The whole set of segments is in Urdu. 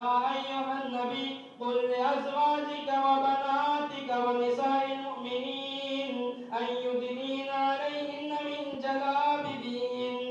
أيها النبي قل لأزواجك وبناتك ونساء المؤمنين أن يدنين عليهن من جلابيبهن.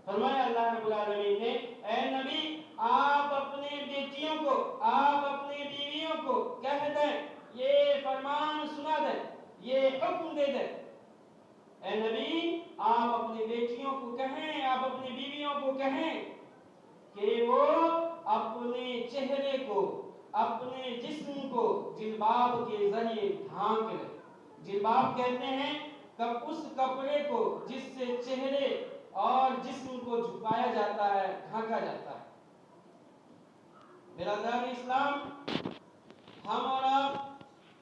فرمایا اللہ رب العالمین نے، اے نبی آپ اپنے بیٹیوں کو، آپ اپنی بیویوں کو کہہ دیں، یہ فرمان سنا دیں، یہ حکم دے دیں. اے نبی آپ اپنی بیٹیوں کو کہیں، آپ اپنی بیویوں کو کہیں کہ وہ اپنے چہرے کو، اپنے جسم کو جلباب کے ذریعے ڈھانک لیں. جلباب کہتے ہیں اس کپڑے کو جس سے چہرے اور جسم کو جھکایا جاتا ہے، ڈھانکا جاتا ہے. برادران اسلام، ہم اور آپ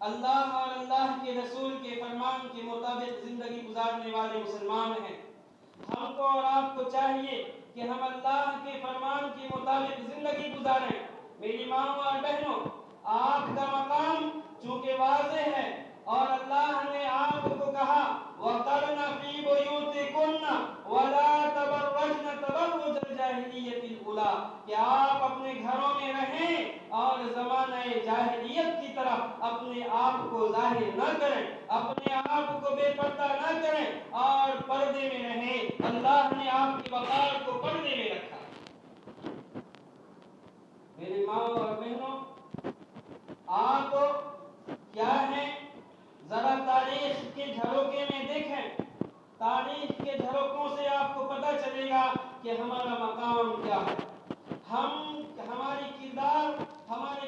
اللہ اور اللہ کے رسول کے فرمان کے مطابق زندگی گزارنے والے مسلمان ہیں. ہم کو اور آپ کو چاہیے کہ ہم اللہ کے فرمان کے مطابق زندگی گزاریں. میری ماں اور بہنوں، آپ کا مقام چونکہ واضح ہے اور اللہ نے آپ کو کہا وَقَرْنَ فِي بُيُوتِكُنَّ وَلَا تَبَرَّجْنَ تَبَرُّجَ الْجَاهِلِيَّةِ الْأُولَىٰ، کہ آپ اپنے گھروں میں رہیں اور زمانہ جاہلیت کی طرح اپنے آپ کو ظاہر نہ کریں، اپنے آپ کو بے پردہ نہ کریں اور پردے میں رہیں. اللہ نے آپ کی وقار کو پردے میں رکھا. میری ماں اور بہنوں، آپ کیا ہیں؟ ذرا تاریخ کے جھروکے میں دیکھیں. تاریخ کے جھروکوں سے آپ کو پتہ چلے گا کہ ہمارا مقام کیا ہے. ہمارے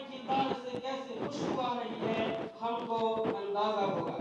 کردار سے کیسے خوشبو آ رہی ہے، ہم کو اندازہ ہوگا.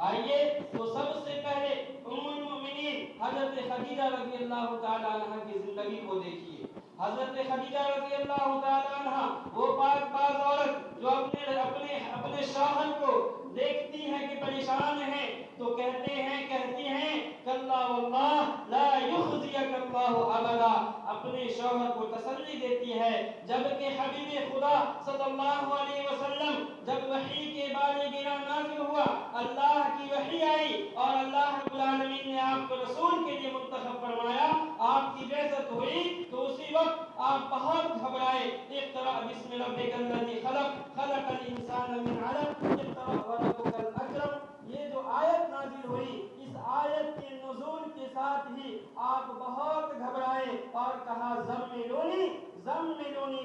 آئیے تو سب سے پہلے ام المؤمنین حضرت خدیجہ رضی اللہ تعالی عنہ کی زندگی کو دیکھیے. حضرت خدیجہ رضی اللہ تعالی عنہ وہ پاک باز عورت جو اپنے شوہر کو دیکھتی ہیں کہ پریشان ہیں تو کہتی ہیں کلا واللہ لا یخزیک اللہ ابدا. اپنے شوہر کو تسلی دیتی ہے. جبکہ حبیب خدا صلی اللہ علیہ وسلم جب وحی کے بارے گرا نازل ہوا، اللہ کی وحی آئی اور اللہ رب العالمین نے آپ کو رسول کے لیے منتخب فرمایا، آپ کی بعثت ہوئی تو اسی وقت آپ بہت گھبرائے. اقرأ بسم ربک الذی خلق خلق الانسان من علق اقرأ وربک الاکرم. یہ جو آیت نازل ہوئی، اس آیت کے نزول کے ساتھ ہی آپ بہت گھبرائے اور کہا زملونی،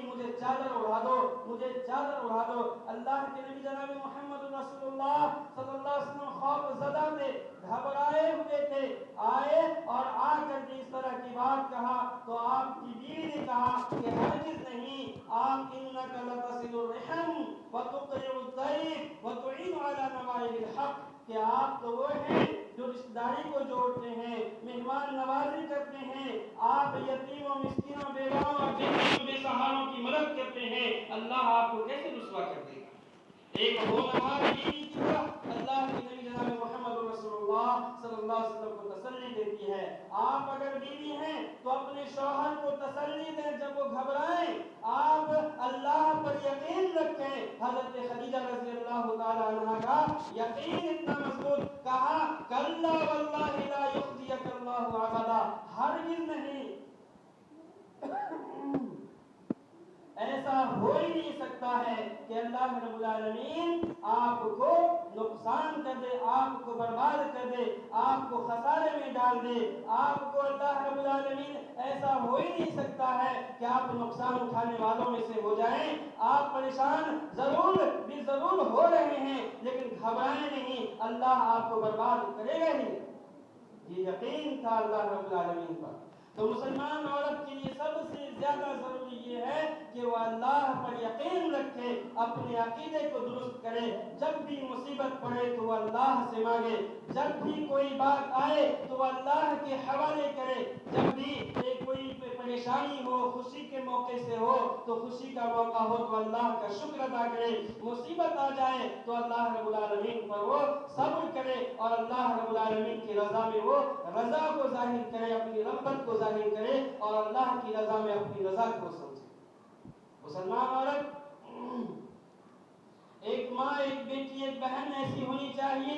مجھے چادر اڑا دو، مجھے چادر اڑا دو. اللہ کے نبی جناب محمد رسول اللہ صلی اللہ علیہ وسلم خوف زدہ تھے، گھبرائے ہوئے تھے. آئے اور آ کر کے اس طرح کی بات کہا تو آپ کی بیوی نے کہا کہ ہرگز نہیں، آپ انک لتصل الرحم وتقرع الضیف وتعین علی نوائب الحق، کہ آپ تو وہ ہیں جو رشتہ داری کو جوڑتے ہیں، مہمان نوازی کرتے ہیں، آپ یتیموں، مسکینوں، بیواؤں اور بے سہاروں کی مدد کرتے ہیں. اللہ آپ کو کیسے رسوا کر دے گا؟ ایک ہونہار بیوی کی طرح اللہ کے نبی جناب محمد رسول اللہ صلی اللہ علیہ وسلم کو تسلی دیتی ہے. آپ اگر بیوی ہیں تو اپنے شوہر کو تسلی دیں جب وہ گھبرائیں. آپ اللہ پر یقین رکھیں. حضرت خدیجہ رضی اللہ تعالی عنہ کا یقین اتنا مضبوط، کہا کلا واللہ لا یخزیک اللہ ابدا، ہرگز نہیں، ایسا ہو ہی نہیں سکتا ہے کہ اللہ رب العالمین آپ کو نقصان کر دے، آپ کو برباد کر دے، آپ کو خسارے میں ڈال دے. آپ کو اللہ رب العالمین ایسا ہو ہی نہیں سکتا ہے کہ آپ نقصان اٹھانے والوں میں سے ہو جائیں. آپ پریشان ضرور ہو رہے ہیں لیکن گھبرائیں نہیں، اللہ آپ کو برباد کرے گا ہی. یہ یقین تھا اللہ رب العالمین پر. تو مسلمان عورت کے لیے سب سے زیادہ ضروری یہ ہے کہ وہ اللہ پر یقین رکھے، اپنے عقیدے کو درست کرے. جب بھی مصیبت پڑے تو وہ اللہ سے مانگے، جب بھی کوئی بات آئے تو وہ اللہ کے حوالے کرے. جب بھی کوئی پریشانی ہو، خوشی کے موقع سے ہو تو خوشی کا موقع ہو تو اللہ کا شکر ادا کرے. مصیبت آ جائے تو اللہ رب العالمین پر وہ صبر کرے اور اللہ رب العالمین کی رضا میں وہ رضا کو ظاہر کرے، اپنی رغبت کو ظاہر کرے اور اللہ کی رضا میں اپنی رضا کو سمجھے. مسلمان عورت، ایک ماں، ایک بیٹی، ایک بہن ایسی ہونی چاہیے